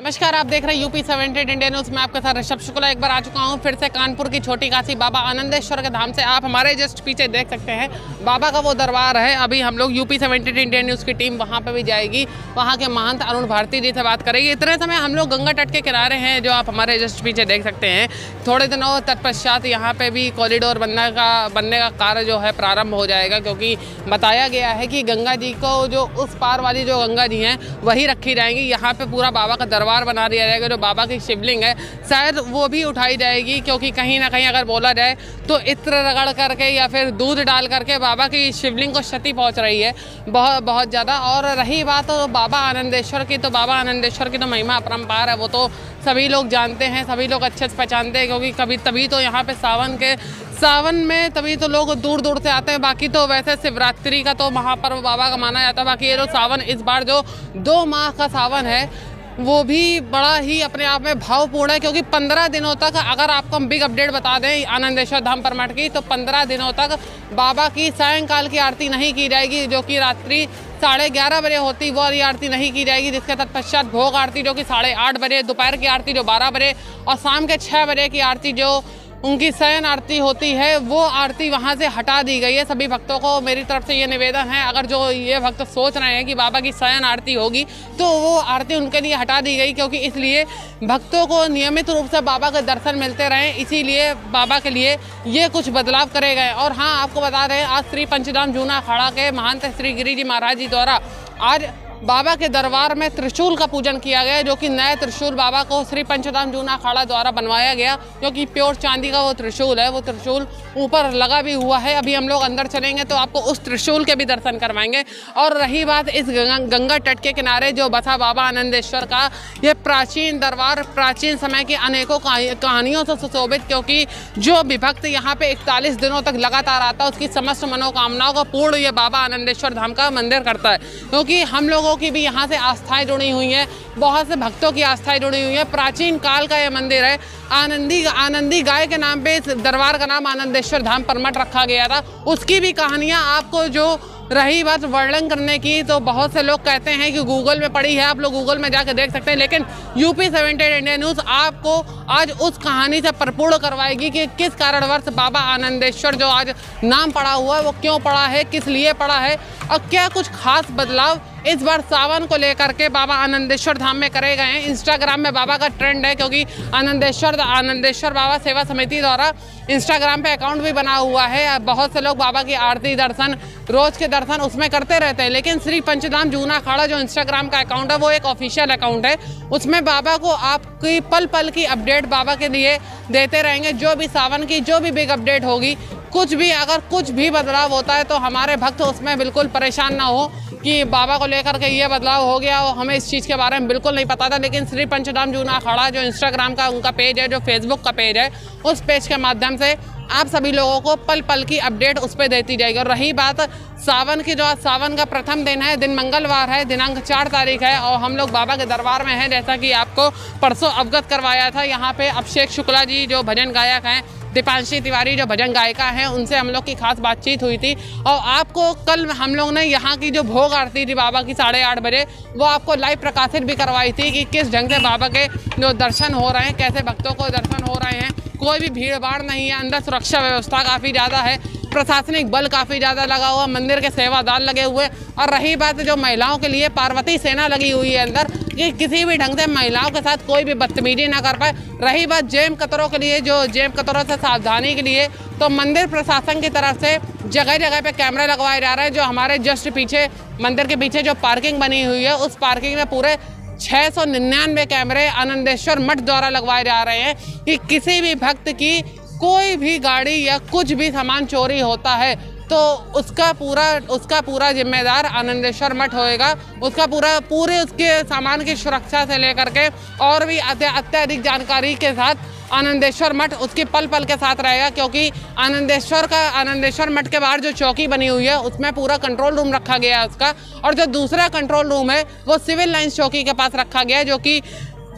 नमस्कार, आप देख रहे हैं यूपी 78 इंडिया न्यूज़ में आपके साथ ऋषभ शुक्ला। एक बार आ चुका हूं फिर से कानपुर की छोटी काशी बाबा आनंदेश्वर के धाम से। आप हमारे जस्ट पीछे देख सकते हैं बाबा का वो दरबार है। अभी हम लोग यूपी 78 इंडिया न्यूज़ की टीम वहां पे भी जाएगी, वहां के महंत अरुण भारती जी से बात करेगी। इतने समय हम लोग गंगा तट के किनारे हैं, जो आप हमारे जस्ट पीछे देख सकते हैं। थोड़े दिनों तत्पश्चात यहाँ पर भी कॉरिडोर बनने का कार्य जो है प्रारंभ हो जाएगा, क्योंकि बताया गया है कि गंगा जी को जो उस पार वाली जो गंगा जी हैं वही रखी जाएंगी। यहाँ पर पूरा बाबा का दरबार बना दिया जाएगा। जो बाबा की शिवलिंग है शायद वो भी उठाई जाएगी, क्योंकि कहीं ना कहीं अगर बोला जाए तो इत्र रगड़ करके या फिर दूध डाल करके बाबा की शिवलिंग को क्षति पहुंच रही है बहुत ज़्यादा। और रही बात तो बाबा आनंदेश्वर की, तो बाबा आनंदेश्वर की तो महिमा अपरंपार है, वो तो सभी लोग जानते हैं, सभी लोग अच्छे से पहचानते हैं, क्योंकि तभी तो यहाँ पे सावन में तभी तो लोग दूर दूर से आते हैं। बाकी तो वैसे शिवरात्रि का तो महापर्व बाबा का माना जाता है। बाकी ये जो सावन इस बार जो 2 माह का सावन है वो भी बड़ा ही अपने आप में भावपूर्ण है, क्योंकि 15 दिनों तक, अगर आपको हम बिग अपडेट बता दें आनंदेश्वर धाम परमठ की, तो 15 दिनों तक बाबा की सायंकाल की आरती नहीं की जाएगी, जो कि रात्रि 11:30 बजे होती, वो आरती नहीं की जाएगी। जिसके तत्पश्चात भोग आरती जो कि 8:30 बजे, दोपहर की आरती जो 12 बजे और शाम के 6 बजे की आरती जो उनकी शयन आरती होती है, वो आरती वहाँ से हटा दी गई है। सभी भक्तों को मेरी तरफ से ये निवेदन है, अगर जो ये भक्त सोच रहे हैं कि बाबा की शयन आरती होगी तो वो आरती उनके लिए हटा दी गई, क्योंकि इसलिए भक्तों को नियमित रूप से बाबा के दर्शन मिलते रहें, इसीलिए बाबा के लिए ये कुछ बदलाव करे गए। और हाँ, आपको बता दें आज श्री पंचधाम जूना अखाड़ा के महंत श्री गिरी जी महाराज जी द्वारा आज बाबा के दरबार में त्रिशूल का पूजन किया गया, जो कि नया त्रिशूल बाबा को श्री पंचधाम जूना अखाड़ा द्वारा बनवाया गया, क्योंकि प्योर चांदी का वो त्रिशूल है। वो त्रिशूल ऊपर लगा भी हुआ है। अभी हम लोग अंदर चलेंगे तो आपको उस त्रिशूल के भी दर्शन करवाएंगे। और रही बात इस गंगा तट के किनारे जो बसा बाबा आनंदेश्वर का ये प्राचीन दरबार, प्राचीन समय की अनेकों कहानियों से सुशोभित, क्योंकि जो भी भक्त यहाँ पे 41 दिनों तक लगातार आता है उसकी समस्त मनोकामनाओं का पूर्ण ये बाबा आनंदेश्वर धाम का मंदिर करता है। क्योंकि हम लोगों की भी यहाँ से आस्थाएं जुड़ी हुई हैं, बहुत से भक्तों की आस्थाएं जुड़ी हुई हैं। प्राचीन काल का यह मंदिर है। आनंदी गाय के नाम पे इस दरबार का नाम आनंदेश्वर धाम परमठ रखा गया था। उसकी भी कहानियाँ आपको, जो रही बात वर्णन करने की, तो बहुत से लोग कहते हैं कि गूगल में पड़ी है, आप लोग गूगल में जाकर देख सकते हैं, लेकिन यूपी 78 इंडिया न्यूज़ आपको आज उस कहानी से परिपूर्ण करवाएगी कि किस कारणवश बाबा आनंदेश्वर जो आज नाम पड़ा हुआ है वो क्यों पड़ा है, किस लिए पड़ा है, और क्या कुछ खास बदलाव इस बार सावन को लेकर के बाबा आनंदेश्वर धाम में करे गए हैं। इंस्टाग्राम में बाबा का ट्रेंड है, क्योंकि आनंदेश्वर बाबा सेवा समिति द्वारा इंस्टाग्राम पे अकाउंट भी बना हुआ है। बहुत से लोग बाबा की आरती दर्शन, रोज के दर्शन उसमें करते रहते हैं, लेकिन श्री पंचधाम जूना अखाड़ा जो इंस्टाग्राम का अकाउंट है वो एक ऑफिशियल अकाउंट है। उसमें बाबा को आपकी पल पल की अपडेट बाबा के लिए देते रहेंगे। जो भी सावन की जो भी बिग अपडेट होगी, अगर कुछ भी बदलाव होता है तो हमारे भक्त उसमें बिल्कुल परेशान ना हो कि बाबा को लेकर के ये बदलाव हो गया, और हमें इस चीज़ के बारे में बिल्कुल नहीं पता था। लेकिन श्री पंचधाम जूना अखाड़ा जो इंस्टाग्राम का उनका पेज है, जो फेसबुक का पेज है, उस पेज के माध्यम से आप सभी लोगों को पल पल की अपडेट उस पर देती जाएगी। और रही बात सावन की, जो आज सावन का प्रथम दिन है, दिन मंगलवार है, दिनांक 4 तारीख है, और हम लोग बाबा के दरबार में हैं। जैसा कि आपको परसों अवगत करवाया था, यहाँ पे अभिषेक शुक्ला जी जो भजन गायक हैं, दीपांशी तिवारी जो भजन गायिका हैं, उनसे हम लोग की खास बातचीत हुई थी। और आपको कल हम लोग ने यहाँ की जो भोग आरती थी बाबा की 8:30 बजे, वो आपको लाइव प्रकाशित भी करवाई थी कि किस ढंग से बाबा के जो दर्शन हो रहे हैं, कैसे भक्तों को दर्शन हो रहे हैं। कोई भी भीड़ भाड़ नहीं है, अंदर सुरक्षा व्यवस्था काफ़ी ज़्यादा है, प्रशासनिक बल काफ़ी ज़्यादा लगा हुआ, मंदिर के सेवादार लगे हुए। और रही बात जो महिलाओं के लिए, पार्वती सेना लगी हुई है अंदर, कि किसी भी ढंग से महिलाओं के साथ कोई भी बदतमीजी ना कर पाए। रही बात जेम कतरों के लिए, जो जेम कतरों से सावधानी के लिए, तो मंदिर प्रशासन की तरफ से जगह जगह पे कैमरे लगवाए जा रहे हैं। जो हमारे जस्ट पीछे, मंदिर के पीछे जो पार्किंग बनी हुई है, उस पार्किंग में पूरे 699 कैमरे आनंदेश्वर मठ द्वारा लगवाए जा रहे हैं कि किसी भी भक्त की कोई भी गाड़ी या कुछ भी सामान चोरी होता है तो उसका पूरा जिम्मेदार आनंदेश्वर मठ होएगा। उसका पूरे उसके सामान की सुरक्षा से लेकर के और भी अत्यधिक जानकारी के साथ आनंदेश्वर मठ उसकी पल पल के साथ रहेगा। क्योंकि आनंदेश्वर मठ के बाहर जो चौकी बनी हुई है उसमें पूरा कंट्रोल रूम रखा गया है उसका, और जो दूसरा कंट्रोल रूम है वो सिविल लाइंस चौकी के पास रखा गया है, जो कि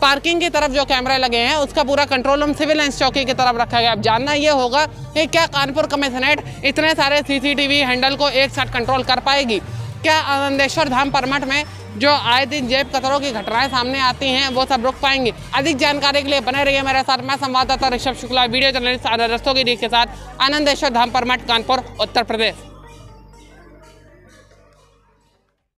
पार्किंग की तरफ जो कैमरे लगे हैं उसका पूरा कंट्रोल रूम सिविल लाइंस चौकी की तरफ रखा गया। अब जानना ये होगा कि क्या कानपुर कमिश्नरेट इतने सारे CCTV हैंडल को एक साथ कंट्रोल कर पाएगी, क्या आनंदेश्वर धाम परमठ में जो आए दिन जेब कतरों की घटनाएं सामने आती हैं वो सब रुक पाएंगे। अधिक जानकारी के लिए बने रहिए मेरे साथ। मैं संवाददाता ऋषभ शुक्ला, वीडियो जर्नलिस्ट रस्तों की के साथ आनंदेश्वर धाम परमठ, कानपुर, उत्तर प्रदेश।